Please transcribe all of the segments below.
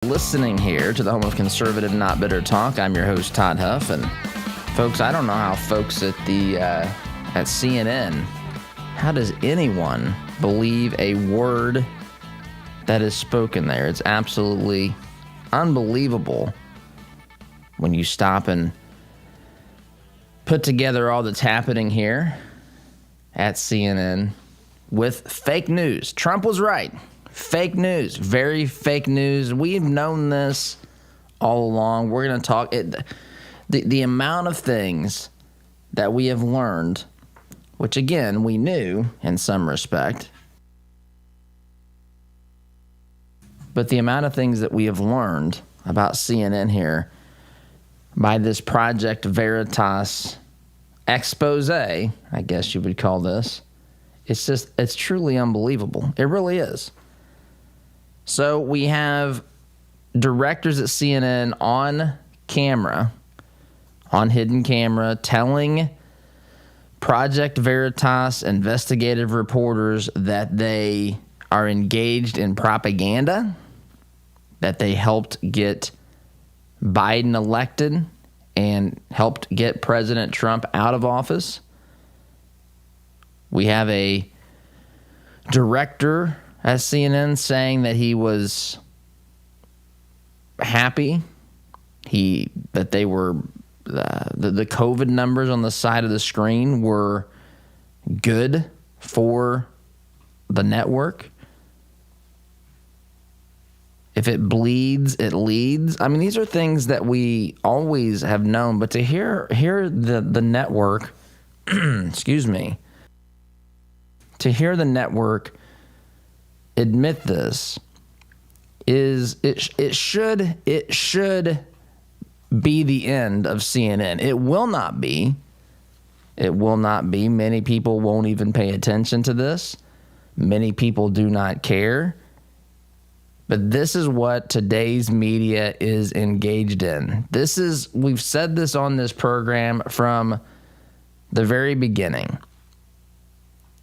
Listening here to the home of conservative, not bitter talk. I'm your host, Todd Huff, and folks, I don't know how folks at CNN, how does anyone believe a word that is spoken there? It's absolutely unbelievable when you stop and put together all that's happening here at CNN with fake news. Trump was right. Fake news, very fake news. We've known this all along. We're going to talk the amount of things that we have learned, which again, we knew in some respect, but the amount of things that we have learned about CNN here by this Project Veritas expose, I guess you would call this, it's truly unbelievable. It really is. So we have directors at CNN on camera, on hidden camera, telling Project Veritas investigative reporters that they are engaged in propaganda, that they helped get Biden elected and helped get President Trump out of office. We have a director at CNN saying that he was happy, that they were the COVID numbers on the side of the screen were good for the network. If it bleeds, it leads. I mean, these are things that we always have known, but to hear the network, excuse me, to hear the network admit this it should be the end of CNN. It will not be. It will not be. Many people won't even pay attention to this. Many people do not care. But this is what today's media is engaged in. We've said this on this program from the very beginning.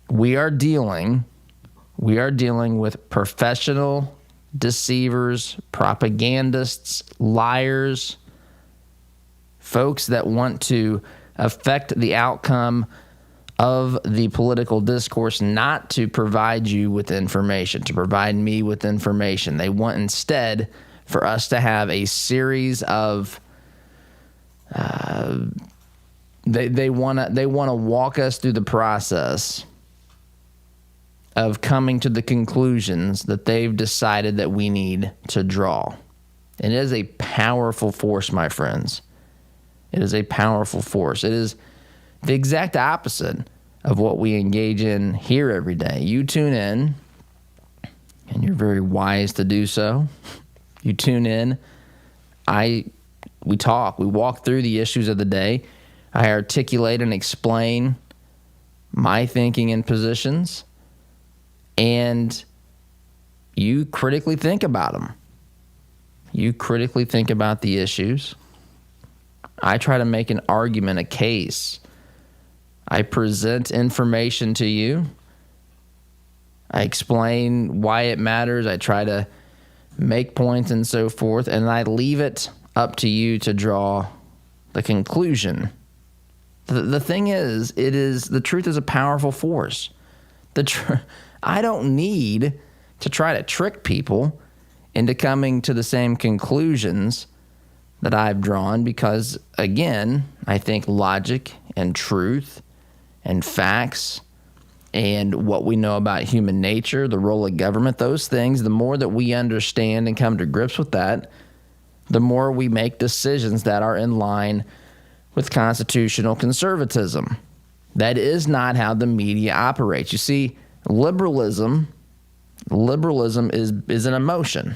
We are dealing with professional deceivers, propagandists, liars, folks that want to affect the outcome of the political discourse, not to provide you with information, to provide me with information. They want instead for us to have a series of they want to walk us through the process of coming to the conclusions that they've decided that we need to draw. And it is a powerful force, my friends. It is a powerful force. It is the exact opposite of what we engage in here every day. You tune in, and you're very wise to do so. You tune in. We talk. We walk through the issues of the day. I articulate and explain my thinking and positions. And you critically think about them. You critically think about the issues. I try to make an argument, a case. I present information to you. I explain why it matters. I try to make points and so forth. And I leave it up to you to draw the conclusion. The thing is, the truth is a powerful force. I don't need to try to trick people into coming to the same conclusions that I've drawn because, again, I think logic and truth and facts and what we know about human nature, the role of government, those things, the more that we understand and come to grips with that, the more we make decisions that are in line with constitutional conservatism. That is not how the media operates. You see, Liberalism is an emotion.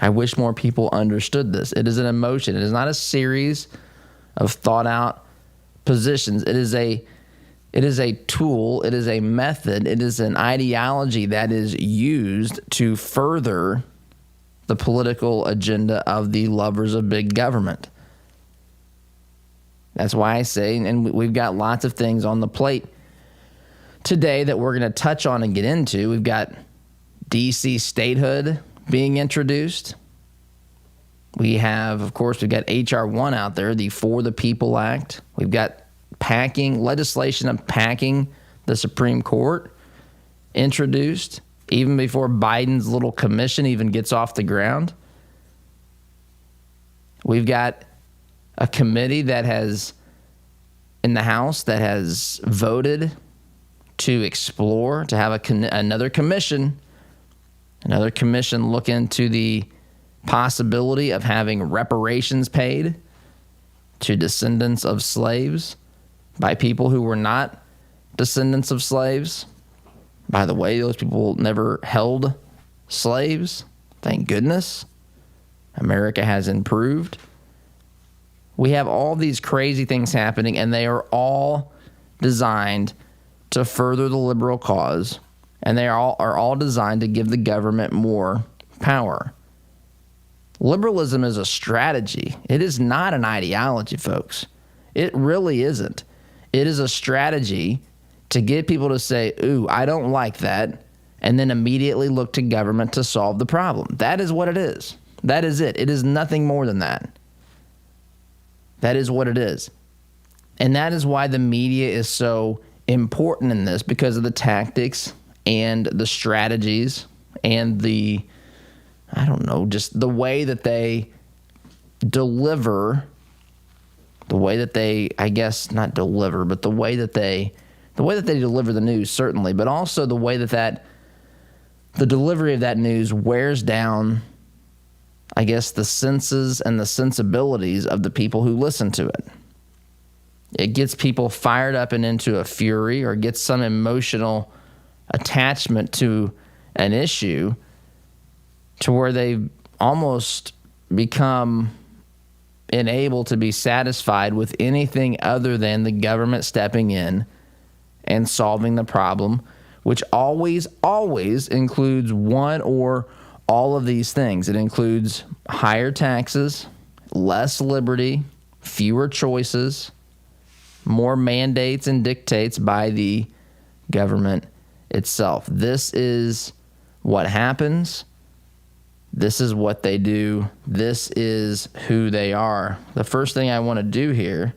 I wish more people understood this. It is an emotion. It is not a series of thought out positions. It is a tool. It is a method. It is an ideology that is used to further the political agenda of the lovers of big government. That's why I say, and we've got lots of things on the plate today that we're going to touch on and get into. We've got D.C. statehood being introduced. We have, of course, we've got H.R. 1 out there, the For the People Act. We've got legislation of packing the Supreme Court introduced even before Biden's little commission even gets off the ground. We've got a committee that has, in the House, that has voted to explore, to have another commission look into the possibility of having reparations paid to descendants of slaves by people who were not descendants of slaves. By the way, those people never held slaves. Thank goodness. America has improved. We have all these crazy things happening, and they are all designed to further the liberal cause, and they are all designed to give the government more power. Liberalism is a strategy. It is not an ideology, folks. It really isn't. It is a strategy to get people to say, ooh, I don't like that, and then immediately look to government to solve the problem. That is what it is. That is it. It is nothing more than that. That is what it is. And that is why the media is so important in this, because of the tactics and the strategies and just the way that they deliver, the way that they deliver the news, certainly, but also the way that the delivery of that news wears down, I guess, the senses and the sensibilities of the people who listen to it. It gets people fired up and into a fury, or gets some emotional attachment to an issue to where they almost become unable to be satisfied with anything other than the government stepping in and solving the problem, which always includes one or all of these things. It includes higher taxes, less liberty, fewer choices, more mandates and dictates by the government itself. This is what happens. This is what they do. This is who they are. The first thing I want to do here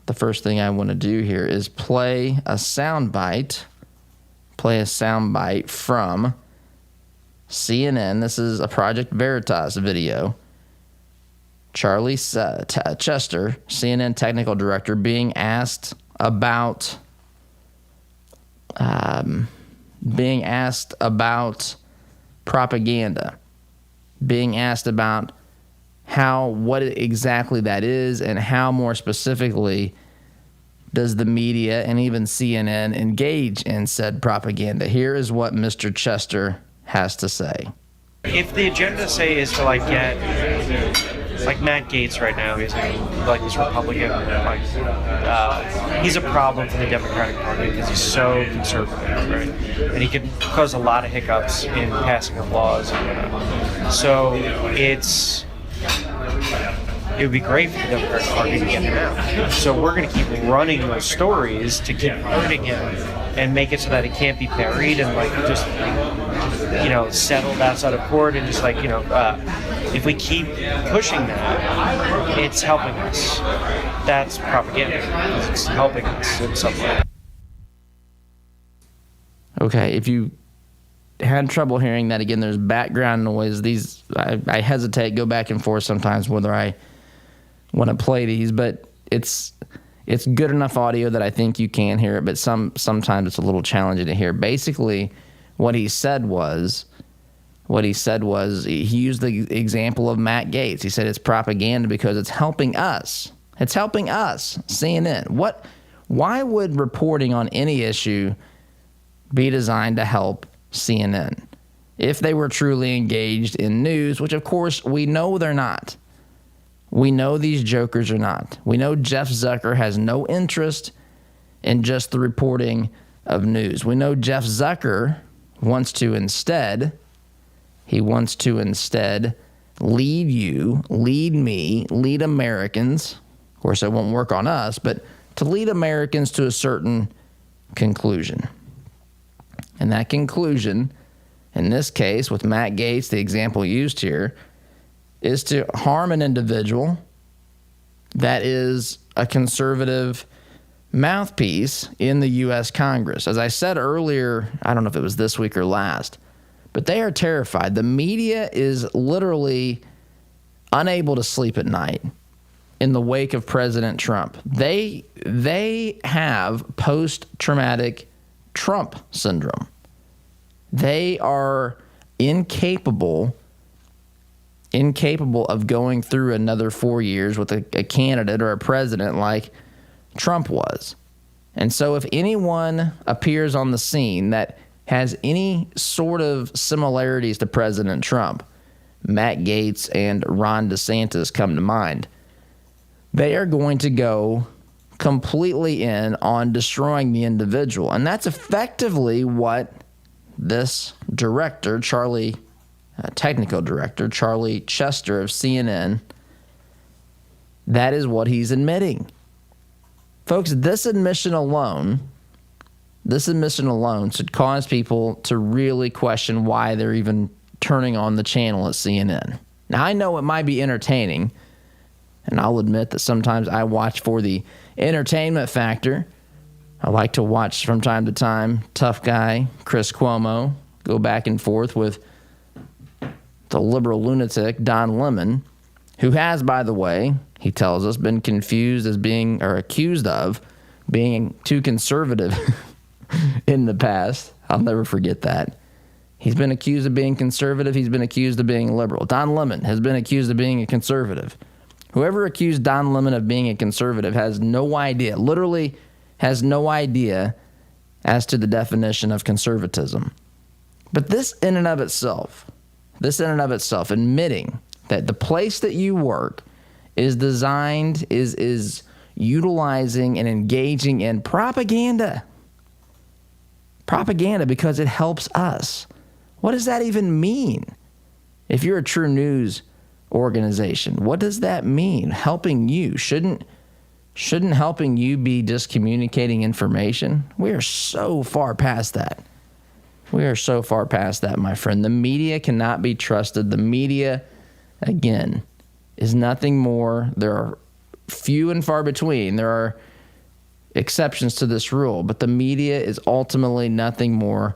is play a soundbite from CNN. This is a Project Veritas video. Charlie Chester, CNN technical director, being asked about propaganda, being asked about what exactly that is, and how more specifically does the media and even CNN engage in said propaganda. Here is what Mr. Chester has to say. If the agenda, say, is to get Matt Gaetz right now, he's this Republican, he's a problem for the Democratic Party because he's so conservative, right? And he can cause a lot of hiccups in passing of laws and whatnot. So it would be great for the Democratic Party to get him out. So we're going to keep running those stories to keep hurting him and make it so that it can't be buried and just settled outside of court, and just if we keep pushing that, it's helping us. That's propaganda. It's helping us in some way. Okay, if you had trouble hearing that, again, there's background noise. I hesitate, go back and forth sometimes whether I want to play these, but it's good enough audio that I think you can hear it, but sometimes it's a little challenging to hear. Basically, what he said was he used the example of Matt Gaetz. He said it's propaganda because it's helping us. It's helping us, CNN. Why would reporting on any issue be designed to help CNN if they were truly engaged in news, which of course we know they're not? We know these jokers are not. We know Jeff Zucker has no interest in just the reporting of news. We know Jeff Zucker wants to instead lead you, lead me, lead Americans. Of course, it won't work on us, but to lead Americans to a certain conclusion. And that conclusion, in this case, with Matt Gaetz, the example used here, is to harm an individual that is a conservative mouthpiece in the U.S. Congress. As I said earlier, I don't know if it was this week or last, but they are terrified. The media is literally unable to sleep at night in the wake of President Trump. They have post-traumatic Trump syndrome. They are incapable of going through another 4 years with a candidate or a president like Trump was. And so if anyone appears on the scene that has any sort of similarities to President Trump, Matt Gaetz and Ron DeSantis come to mind, they are going to go completely in on destroying the individual. And that's effectively what this director, technical director, Charlie Chester of CNN, that is what he's admitting. Folks, this admission alone should cause people to really question why they're even turning on the channel at CNN. Now, I know it might be entertaining, and I'll admit that sometimes I watch for the entertainment factor. I like to watch from time to time tough guy Chris Cuomo go back and forth with the liberal lunatic Don Lemon, who has, by the way, he tells us, been accused of being too conservative in the past. I'll never forget that. He's been accused of being conservative. He's been accused of being liberal. Don Lemon has been accused of being a conservative. Whoever accused Don Lemon of being a conservative has no idea, literally has no idea as to the definition of conservatism. But this in and of itself, admitting that the place that you work is designed, is utilizing and engaging in propaganda. Propaganda because it helps us. What does that even mean? If you're a true news organization, what does that mean? Helping you. Shouldn't helping you be just communicating information? We are so far past that. We are so far past that, my friend. The media cannot be trusted. The media, again, is nothing more. There are few and far between. There are exceptions to this rule, but the media is ultimately nothing more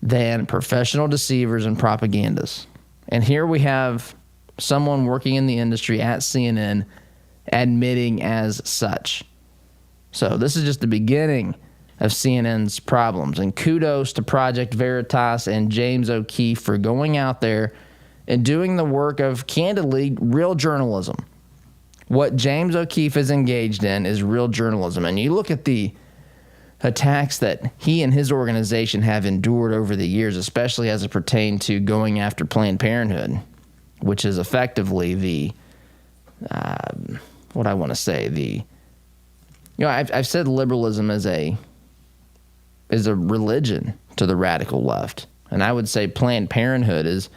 than professional deceivers and propagandists. And here we have someone working in the industry at CNN admitting as such. So this is just the beginning of CNN's problems. And kudos to Project Veritas and James O'Keefe for going out there and doing the work of, candidly, real journalism. What James O'Keefe is engaged in is real journalism. And you look at the attacks that he and his organization have endured over the years, especially as it pertained to going after Planned Parenthood, which is effectively I've said liberalism is a religion to the radical left. And I would say Planned Parenthood is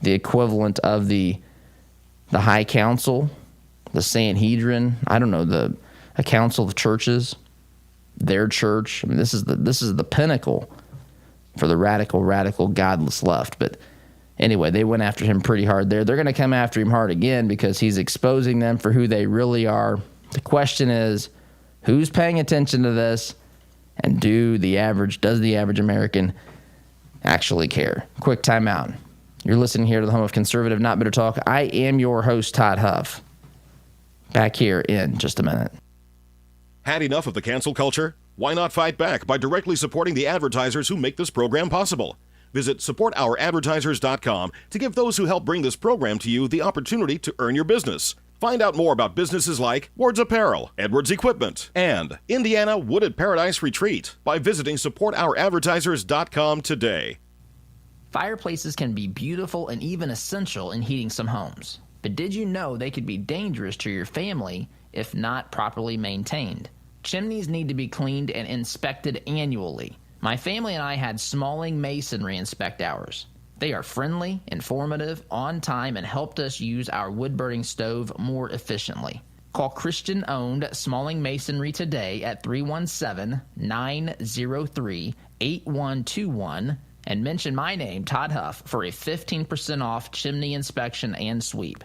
the equivalent of the High Council, the Sanhedrin, a council of churches, their church. I mean, this is the pinnacle for the radical, godless left. But anyway, they went after him pretty hard there. They're going to come after him hard again because he's exposing them for who they really are. The question is, who's paying attention to this, and does the average American actually care? Quick timeout. You're listening here to the home of conservative, not bitter talk. I am your host, Todd Huff. Back here in just a minute. Had enough of the cancel culture? Why not fight back by directly supporting the advertisers who make this program possible? Visit supportouradvertisers.com to give those who help bring this program to you the opportunity to earn your business. Find out more about businesses like Ward's Apparel, Edwards Equipment, and Indiana Wooded Paradise Retreat by visiting supportouradvertisers.com today. Fireplaces can be beautiful and even essential in heating some homes. But did you know they could be dangerous to your family if not properly maintained? Chimneys need to be cleaned and inspected annually. My family and I had Smalling Masonry inspect ours. They are friendly, informative, on time, and helped us use our wood-burning stove more efficiently. Call Christian-owned Smalling Masonry today at 317-903-8121 and mention my name, Todd Huff, for a 15% off chimney inspection and sweep.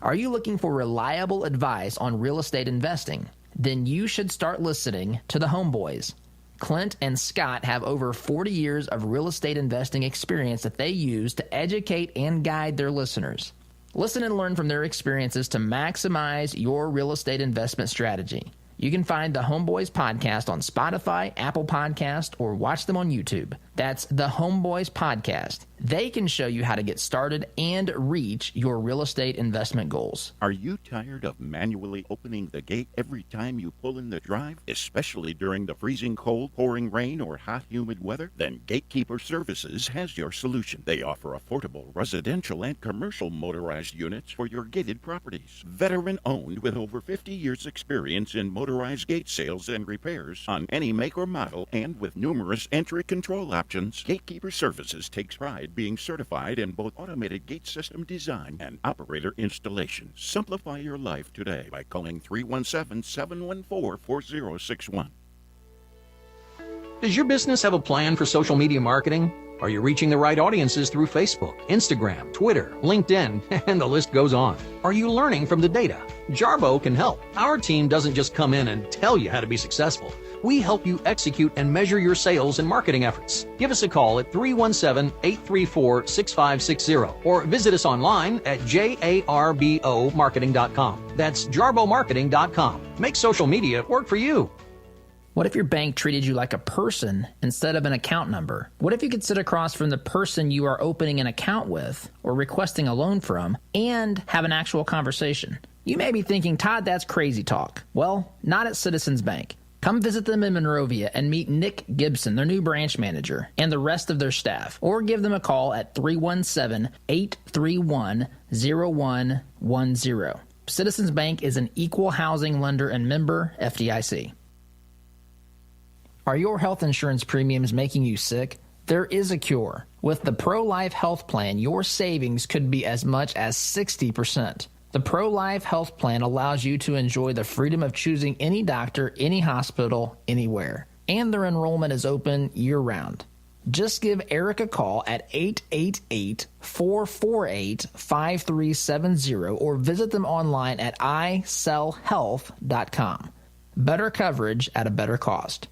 Are you looking for reliable advice on real estate investing? Then you should start listening to the Homeboys. Clint and Scott have over 40 years of real estate investing experience that they use to educate and guide their listeners. Listen and learn from their experiences to maximize your real estate investment strategy. You can find the Homeboys podcast on Spotify, Apple Podcast, or watch them on YouTube. That's the Homeboys podcast. They can show you how to get started and reach your real estate investment goals. Are you tired of manually opening the gate every time you pull in the drive, especially during the freezing cold, pouring rain, or hot, humid weather? Then Gatekeeper Services has your solution. They offer affordable residential and commercial motorized units for your gated properties. Veteran-owned with over 50 years' experience in motorized gate sales and repairs on any make or model, and with numerous entry control options, Gatekeeper Services takes pride being certified in both automated gate system design and operator installation. Simplify your life today by calling 317-714-4061. Does your business have a plan for social media marketing? Are you reaching the right audiences through Facebook, Instagram, Twitter, LinkedIn, and the list goes on? Are you learning from the data? Jarbo can help. Our team doesn't just come in and tell you how to be successful. We help you execute and measure your sales and marketing efforts. Give us a call at 317-834-6560 or visit us online at jarbomarketing.com. That's jarbomarketing.com. Make social media work for you. What if your bank treated you like a person instead of an account number? What if you could sit across from the person you are opening an account with or requesting a loan from and have an actual conversation? You may be thinking, Todd, that's crazy talk. Well, not at Citizens Bank. Come visit them in Monrovia and meet Nick Gibson, their new branch manager, and the rest of their staff. Or give them a call at 317-831-0110. Citizens Bank is an equal housing lender and member FDIC. Are your health insurance premiums making you sick? There is a cure. With the Pro-Life Health Plan, your savings could be as much as 60%. The Pro-Life Health Plan allows you to enjoy the freedom of choosing any doctor, any hospital, anywhere. And their enrollment is open year-round. Just give Eric a call at 888-448-5370 or visit them online at icellhealth.com. Better coverage at a better cost.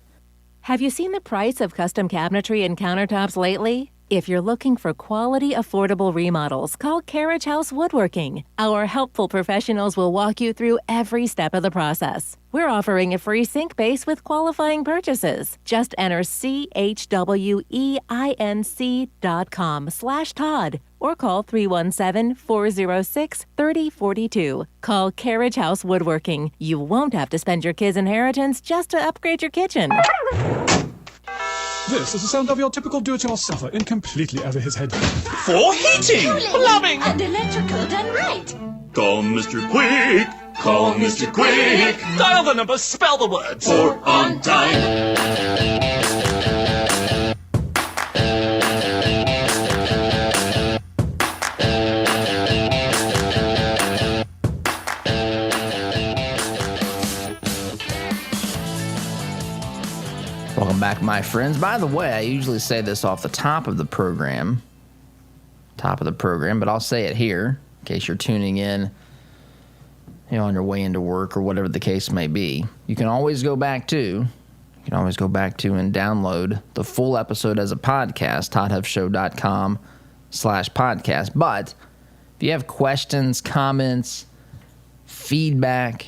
Have you seen the price of custom cabinetry and countertops lately? If you're looking for quality, affordable remodels, call Carriage House Woodworking. Our helpful professionals will walk you through every step of the process. We're offering a free sink base with qualifying purchases. Just enter CHWEINC.com/Todd or call 317-406-3042. Call Carriage House Woodworking. You won't have to spend your kids' inheritance just to upgrade your kitchen. This is the sound of your typical do-it-yourselfer in completely over his head. For heating, plumbing, and electrical done right. Call Mr. Quick. Call Mr. Quick. Dial the number, spell the words. For on time. Welcome back, my friends. By the way, I usually say this off the top of the program, but I'll say it here in case you're tuning in, on your way into work or whatever the case may be. You can always go back to and download the full episode as a podcast, toddhuffshow.com/podcast. But if you have questions, comments, feedback,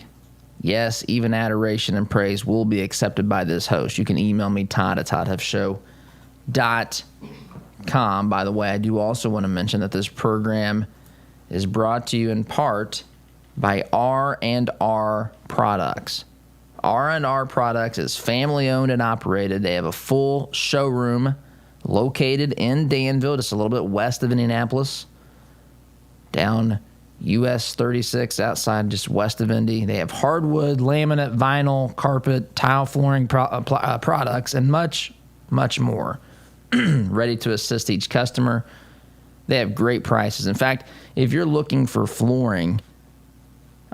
yes, even adoration and praise will be accepted by this host. You can email me, Todd at toddhuffshow.com. By the way, I do also want to mention that this program is brought to you in part by R&R Products. R&R Products is family-owned and operated. They have a full showroom located in Danville, just a little bit west of Indianapolis, down US 36 outside, just west of Indy. They have hardwood, laminate, vinyl, carpet, tile flooring products, and much, much more ready to assist each customer. They have great prices. In fact, if you're looking for flooring,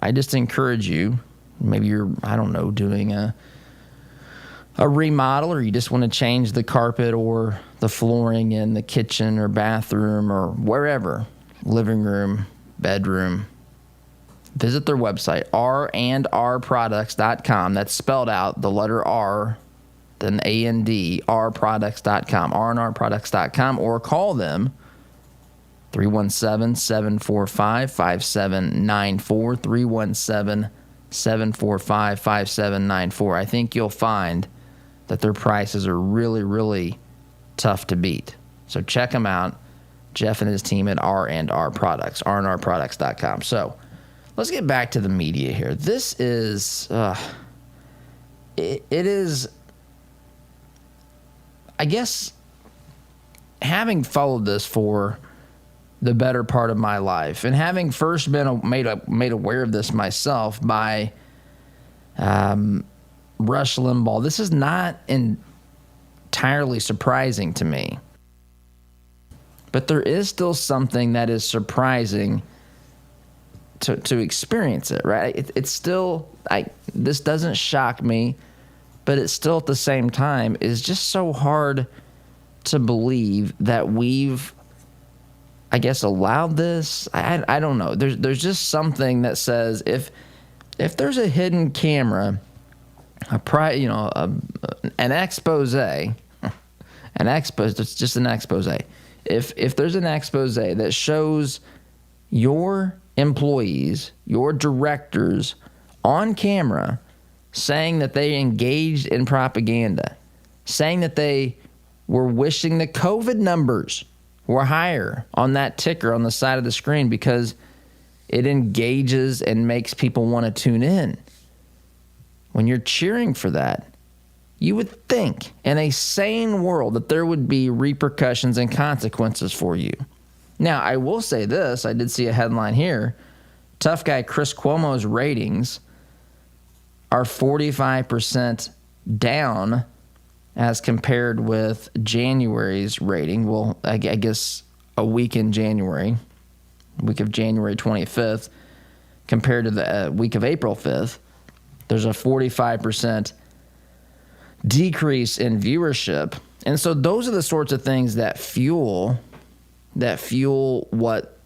I just encourage you, maybe you're, doing a remodel, or you just want to change the carpet or the flooring in the kitchen or bathroom or wherever, living room, bedroom, Visit their website, randrproducts.com. That's spelled out, the letter R, then A-N-D, rproducts.com, rnrproducts.com, or call them, 317-745-5794, 317-745-5794. I think you'll find that their prices are really, really tough to beat. So check them out, Jeff and his team at R&R Products, rnrproducts.com. So let's get back to the media here. This is, it is, I guess, having followed this for the better part of my life, and having first been made aware of this myself by Rush Limbaugh, this is not entirely surprising to me. But there is still something that is surprising to experience it, right? It's still, this doesn't shock me, but it's still at the same time is just so hard to believe that we've, I guess, allowed this. I don't know. There's just something that says if there's a hidden camera, an expose, it's just an expose. If there's an expose that shows your employees, your directors on camera saying that they engaged in propaganda, saying that they were wishing the COVID numbers were higher on that ticker on the side of the screen because it engages and makes people want to tune in. When you're cheering for that, you would think in a sane world that there would be repercussions and consequences for you. Now, I will say this. I did see a headline here. Tough guy Chris Cuomo's ratings are 45% down as compared with January's rating. Well, I guess a week in January, week of January 25th, compared to the week of April 5th, there's a 45% decrease in viewership. And so those are the sorts of things that fuel what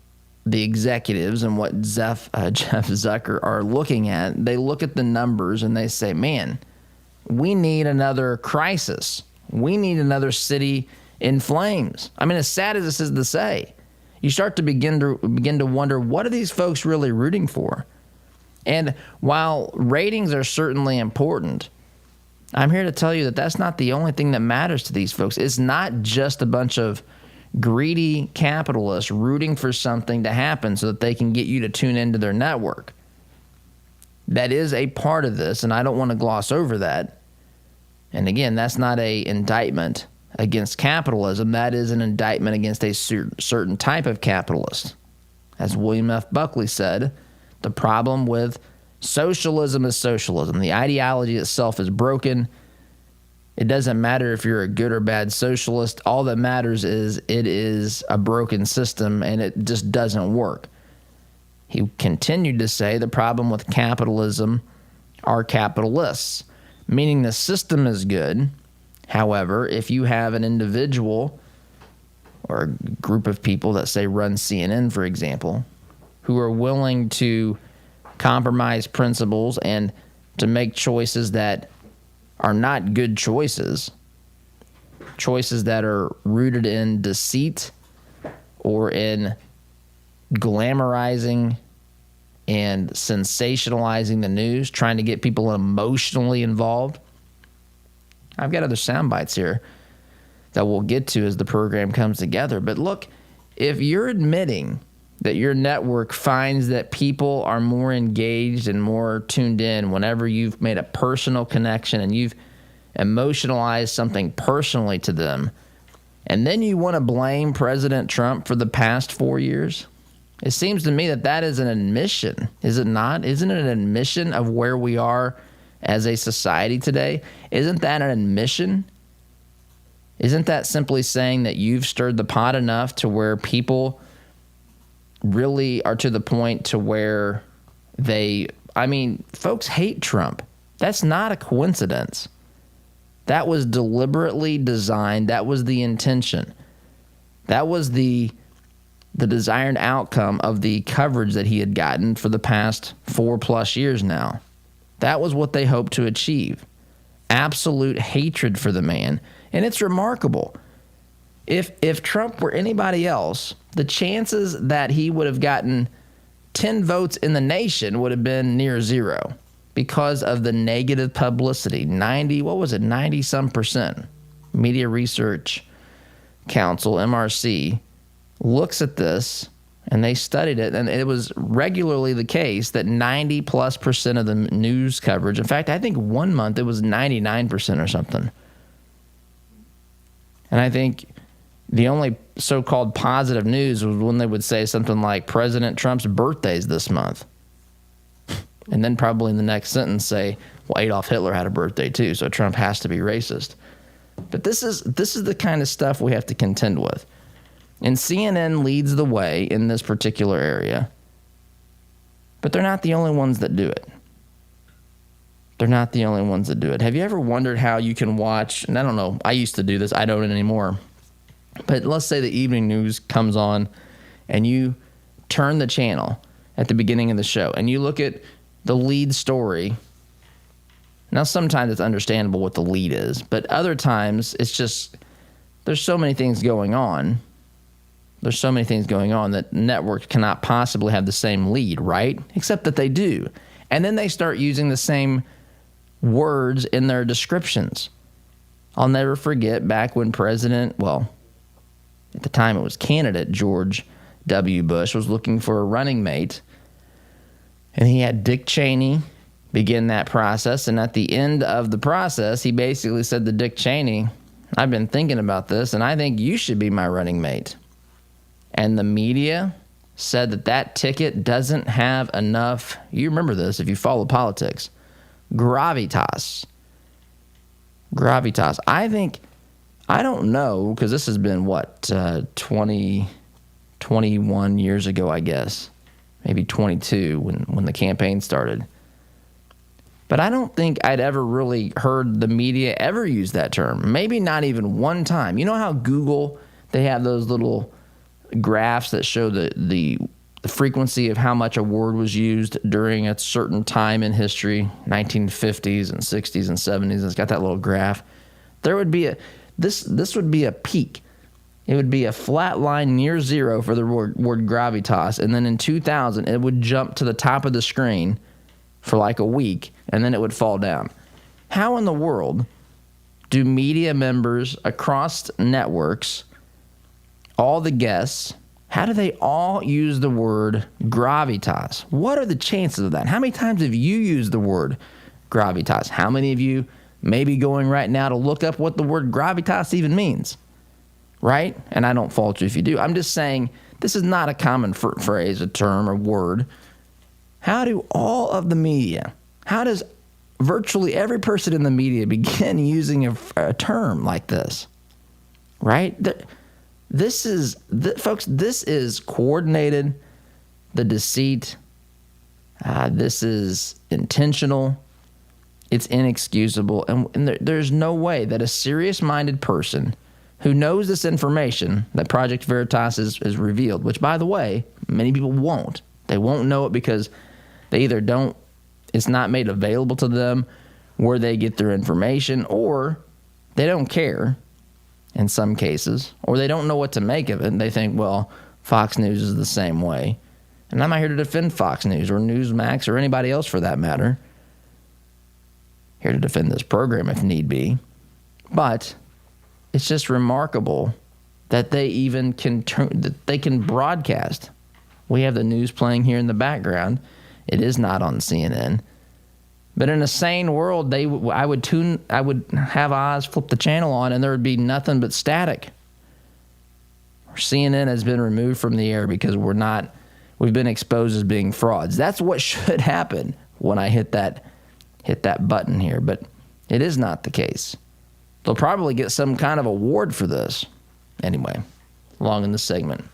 the executives and what Jeff Zucker are looking at. They look at the numbers and they say, man, we need another crisis. We need another city in flames. I mean, as sad as this is to say, you start to begin to wonder, what are these folks really rooting for? And while ratings are certainly important, I'm here to tell you that that's not the only thing that matters to these folks. It's not just a bunch of greedy capitalists rooting for something to happen so that they can get you to tune into their network. That is a part of this, and I don't want to gloss over that. And again, that's not an indictment against capitalism. That is an indictment against a certain type of capitalist. As William F. Buckley said, the problem with socialism is socialism. The ideology itself is broken. It doesn't matter if you're a good or bad socialist. All that matters is it is a broken system and it just doesn't work. He continued to say the problem with capitalism are capitalists, meaning the system is good. However, if you have an individual or a group of people that say run CNN, for example, who are willing to compromise principles and to make choices that are not good choices that are rooted in deceit or in glamorizing and sensationalizing the news, trying to get people emotionally involved. I've got other sound bites here that we'll get to as the program comes together. But look, if you're admitting that your network finds that people are more engaged and more tuned in whenever you've made a personal connection and you've emotionalized something personally to them, and then you want to blame President Trump for the past 4 years, it seems to me that is an admission, is it not? Isn't it an admission of where we are as a society today? Isn't that an admission? Isn't that simply saying that you've stirred the pot enough to where people really are to the point to where folks hate Trump. That's not a coincidence. That was deliberately designed. That was the intention. That was the the desired outcome of the coverage that he had gotten for the past 4+ years now. That was what they hoped to achieve. Absolute hatred for the man. And it's remarkable. If Trump were anybody else, the chances that he would have gotten 10 votes in the nation would have been near zero because of the negative publicity. 90% Media Research Council, MRC, looks at this and they studied it, and it was regularly the case that 90+% of the news coverage, in fact, I think 1 month it was 99% or something. And I think the only so-called positive news was when they would say something like President Trump's birthday's this month. And then probably in the next sentence say, well, Adolf Hitler had a birthday too, so Trump has to be racist. But this is the kind of stuff we have to contend with. And CNN leads the way in this particular area. But they're not the only ones that do it. They're not the only ones that do it. Have you ever wondered how you can watch, and I don't know, I used to do this, I don't anymore. But let's say the evening news comes on and you turn the channel at the beginning of the show and you look at the lead story. Now, sometimes it's understandable what the lead is, but other times it's just, there's so many things going on. There's so many things going on that networks cannot possibly have the same lead, right? Except that they do. And then they start using the same words in their descriptions. I'll never forget back when at the time it was candidate George W. Bush was looking for a running mate, and he had Dick Cheney begin that process. And at the end of the process, he basically said to Dick Cheney, I've been thinking about this, and I think you should be my running mate. And the media said that ticket doesn't have enough, you remember this if you follow politics, gravitas. I don't know, because this has been, 21 years ago, I guess. Maybe 22 when the campaign started. But I don't think I'd ever really heard the media ever use that term. Maybe not even one time. You know how Google, they have those little graphs that show the frequency of how much a word was used during a certain time in history, 1950s and 60s and 70s. It's got that little graph. There would be this would be a peak. It would be a flat line near zero for the word gravitas, and then in 2000 it would jump to the top of the screen for like a week, and then it would fall down. How in the world do media members across networks, all the guests, how do they all use the word gravitas? What are the chances of that? How many times have you used the word gravitas? How many of you may be going right now to look up what the word gravitas even means? Right? And I don't fault you if you do. I'm just saying this is not a common phrase, a term, or word. How do all of the media, how does virtually every person in the media begin using a term like this? Right? Folks, this is coordinated, the deceit. This is intentional. It's inexcusable. And there's no way that a serious-minded person who knows this information that Project Veritas is revealed, which, by the way, many people won't. They won't know it because they either don't, it's not made available to them where they get their information, or they don't care in some cases, or they don't know what to make of it, and they think, well, Fox News is the same way. And I'm not here to defend Fox News or Newsmax or anybody else for that matter. Here to defend this program if need be. But it's just remarkable that they even can broadcast. We have the news playing here in the background. It is not on CNN. But in a sane world, I would have Oz flip the channel on and there would be nothing but static. CNN has been removed from the air because we've been exposed as being frauds. That's what should happen when I hit that button here, but it is not the case. They'll probably get some kind of award for this. Anyway, along in this segment.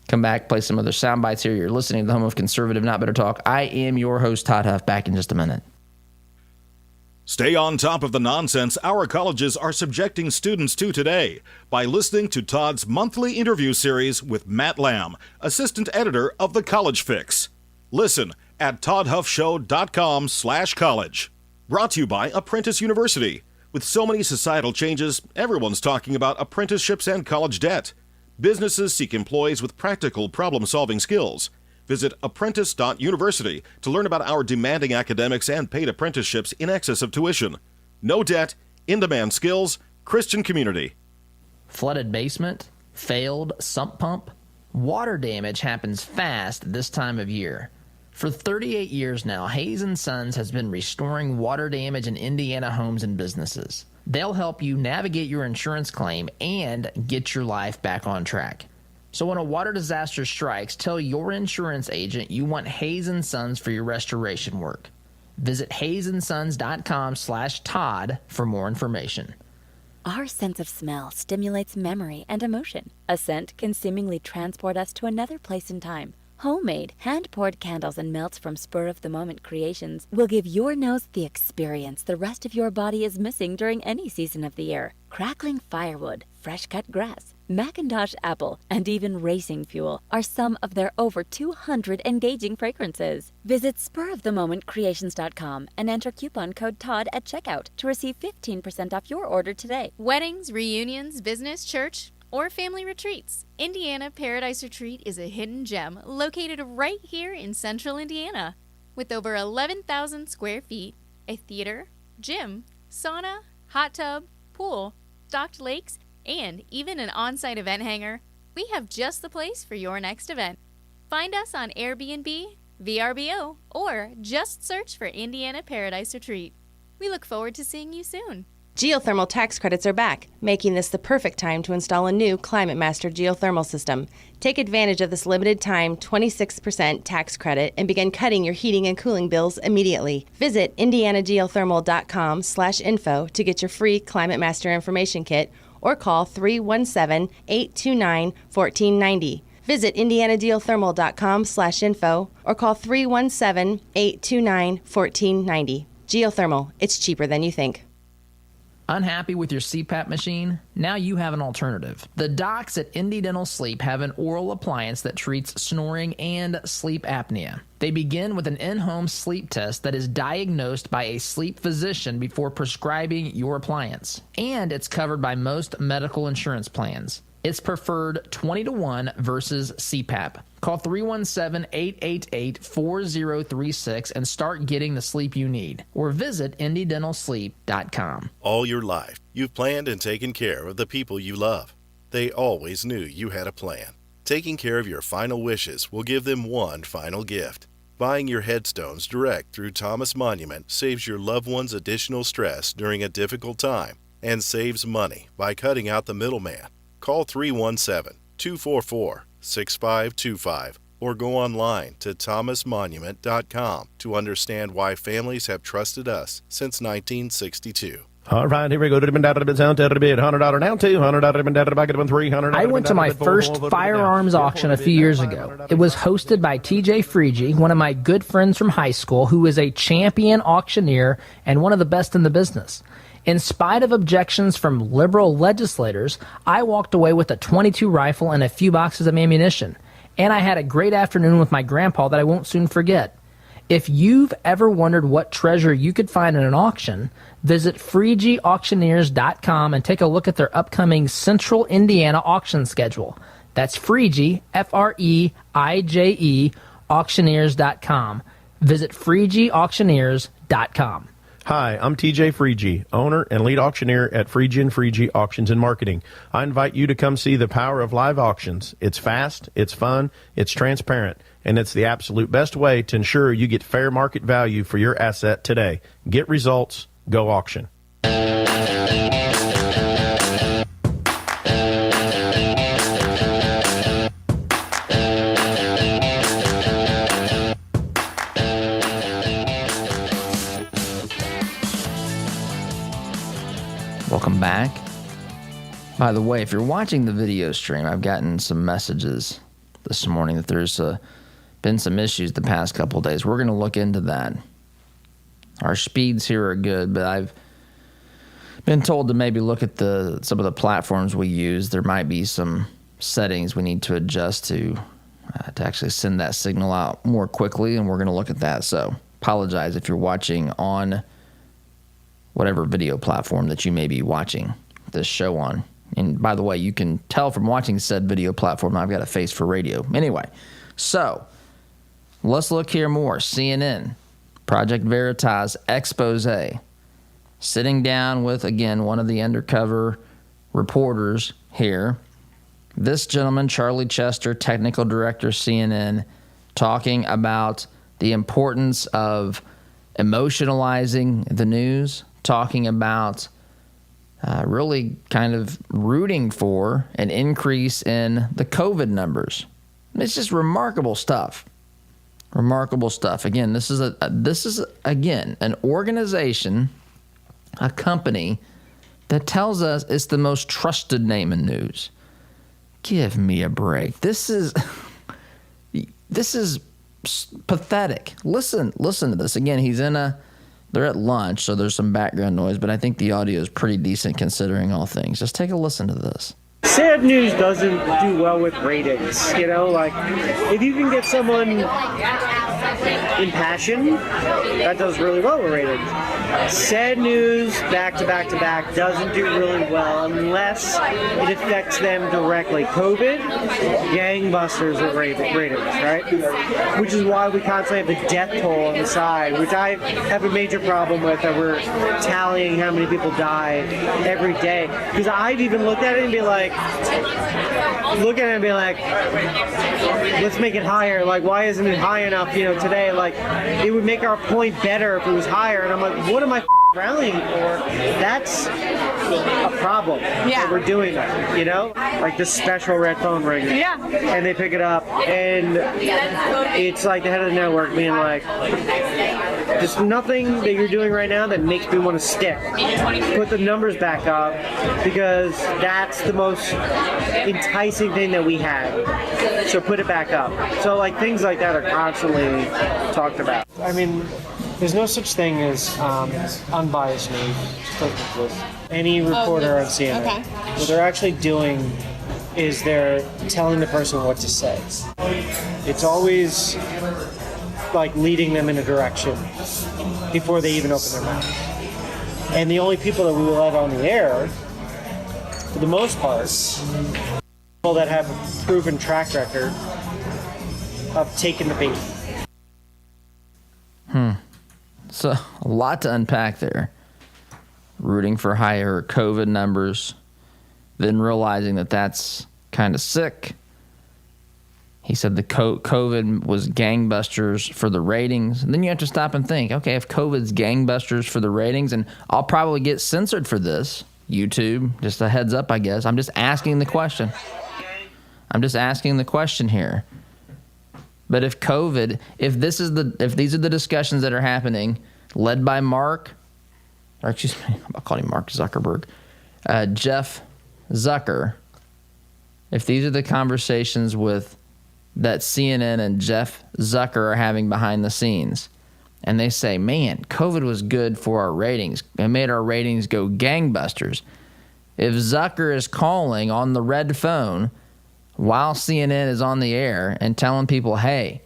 Come back, play some other sound bites here. You're listening to the home of conservative, not better talk. I am your host, Todd Huff. Back in just a minute. Stay on top of the nonsense our colleges are subjecting students to today by listening to Todd's monthly interview series with Matt Lamb, assistant editor of The College Fix. Listen at toddhuffshow.com/college. Brought to you by Apprentice University. With so many societal changes, everyone's talking about apprenticeships and college debt. Businesses seek employees with practical problem-solving skills. Visit apprentice.university to learn about our demanding academics and paid apprenticeships in excess of tuition. No debt, in-demand skills, Christian community. Flooded basement, failed sump pump. Water damage happens fast this time of year. For 38 years now, Hayes & Sons has been restoring water damage in Indiana homes and businesses. They'll help you navigate your insurance claim and get your life back on track. So when a water disaster strikes, tell your insurance agent you want Hayes & Sons for your restoration work. Visit hayesandSons.com/Todd for more information. Our sense of smell stimulates memory and emotion. A scent can seemingly transport us to another place in time. Homemade, hand-poured candles and melts from spur-of-the-moment creations will give your nose the experience the rest of your body is missing during any season of the year. Crackling firewood, fresh-cut grass, Macintosh apple, and even racing fuel are some of their over 200 engaging fragrances. Visit spurofthemomentcreations.com and enter coupon code TODD at checkout to receive 15% off your order today. Weddings, reunions, business, church, or family retreats, Indiana Paradise Retreat is a hidden gem located right here in central Indiana. With over 11,000 square feet, a theater, gym, sauna, hot tub, pool, stocked lakes, and even an on-site event hangar, we have just the place for your next event. Find us on Airbnb, VRBO, or just search for Indiana Paradise Retreat. We look forward to seeing you soon. Geothermal tax credits are back, making this the perfect time to install a new Climate Master geothermal system. Take advantage of this limited time 26% tax credit and begin cutting your heating and cooling bills immediately. Visit indianageothermal.com/info to get your free Climate Master information kit or call 317-829-1490. Visit indianageothermal.com/info or call 317-829-1490. Geothermal, it's cheaper than you think. Unhappy with your CPAP machine? Now you have an alternative. The docs at Indy Dental Sleep have an oral appliance that treats snoring and sleep apnea. They begin with an in-home sleep test that is diagnosed by a sleep physician before prescribing your appliance. And it's covered by most medical insurance plans. It's preferred 20-1 versus CPAP. Call 317-888-4036 and start getting the sleep you need. Or visit IndyDentalSleep.com. All your life, you've planned and taken care of the people you love. They always knew you had a plan. Taking care of your final wishes will give them one final gift. Buying your headstones direct through Thomas Monument saves your loved ones additional stress during a difficult time and saves money by cutting out the middleman. Call 317-244-6525 or go online to thomasmonument.com to understand why families have trusted us since 1962. All right, here we go. $100 down, $200 back at $300. I went to my first firearms auction a few years ago. It was hosted by TJ Freege, one of my good friends from high school, who is a champion auctioneer and one of the best in the business. In spite of objections from liberal legislators, I walked away with a .22 rifle and a few boxes of ammunition. And I had a great afternoon with my grandpa that I won't soon forget. If you've ever wondered what treasure you could find in an auction, visit FreegeAuctioneers.com and take a look at their upcoming Central Indiana auction schedule. That's Freege, F-R-E-I-J-E, auctioneers.com. Visit FreegeAuctioneers.com. Hi, I'm TJ Freege, owner and lead auctioneer at Freege & Freege Auctions and Marketing. I invite you to come see the power of live auctions. It's fast, it's fun, it's transparent, and it's the absolute best way to ensure you get fair market value for your asset today. Get results, go auction. Welcome back. By the way, if you're watching the video stream, I've gotten some messages this morning that there's been some issues the past couple of days. We're going to look into that. Our speeds here are good, but I've been told to maybe look at some of the platforms we use. There might be some settings we need to adjust to actually send that signal out more quickly, and we're going to look at that. So apologize if you're watching on whatever video platform that you may be watching this show on. And by the way, you can tell from watching said video platform, I've got a face for radio. Anyway, so let's look here more. CNN, Project Veritas expose. Sitting down with, again, one of the undercover reporters here. This gentleman, Charlie Chester, technical director, CNN, talking about the importance of emotionalizing the news, talking about really kind of rooting for an increase in the COVID numbers. It's just remarkable stuff. Remarkable stuff. Again, this is again an organization, a company that tells us it's the most trusted name in news. Give me a break. This is pathetic. Listen to this. Again, they're at lunch, so there's some background noise, but I think the audio is pretty decent considering all things. Just take a listen to this. Sad news doesn't do well with ratings, like if you can get someone impassioned, that does really well with ratings. Sad news back to back to back doesn't do really well unless it affects them directly. COVID, gangbusters with ratings, right? Which is why we constantly have the death toll on the side, which I have a major problem with, that we're tallying how many people die every day. Because I've even looked at it and be like, let's make it higher. Like, why isn't it high enough, today? Like, it would make our point better if it was higher. And I'm like, what am I rallying for? That's a problem. Yeah. That we're doing that, like the special red phone ring. Yeah. And they pick it up, and it's like the head of the network being like, there's nothing that you're doing right now that makes me want to stick. Put the numbers back up, because that's the most enticing thing that we have. So put it back up. So like things like that are constantly talked about. I mean, there's no such thing as unbiased news. Just like this. Any reporter on CNN, okay. What they're actually doing is they're telling the person what to say. It's always like leading them in a direction before they even open their mouth. And the only people that we will let on the air, for the most part, people that have a proven track record of taking the bait. So a lot to unpack there. Rooting for higher COVID numbers, then realizing that that's kind of sick. He said the COVID was gangbusters for the ratings. And then you have to stop and think, okay, if COVID's gangbusters for the ratings, and I'll probably get censored for this, YouTube, just a heads up, I guess. I'm just asking the question. Here. But if COVID, if these are the discussions that are happening, led by Mark, or excuse me, I'll call him Mark Zuckerberg, Jeff Zucker, if these are the conversations that CNN and Jeff Zucker are having behind the scenes, and they say, man, COVID was good for our ratings, it made our ratings go gangbusters. If Zucker is calling on the red phone while CNN is on the air and telling people, hey,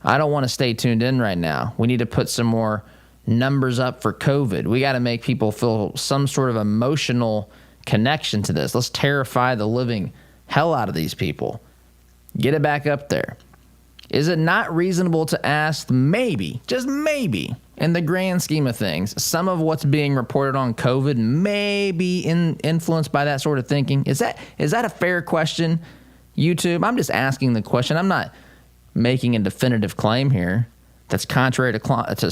I don't want to stay tuned in right now. We need to put some more numbers up for COVID. We got to make people feel some sort of emotional connection to this. Let's terrify the living hell out of these people. Get it back up there. Is it not reasonable to ask, maybe, just maybe, in the grand scheme of things, some of what's being reported on COVID may be influenced by that sort of thinking? Is that a fair question, YouTube? I'm just asking the question. I'm not making a definitive claim here that's contrary to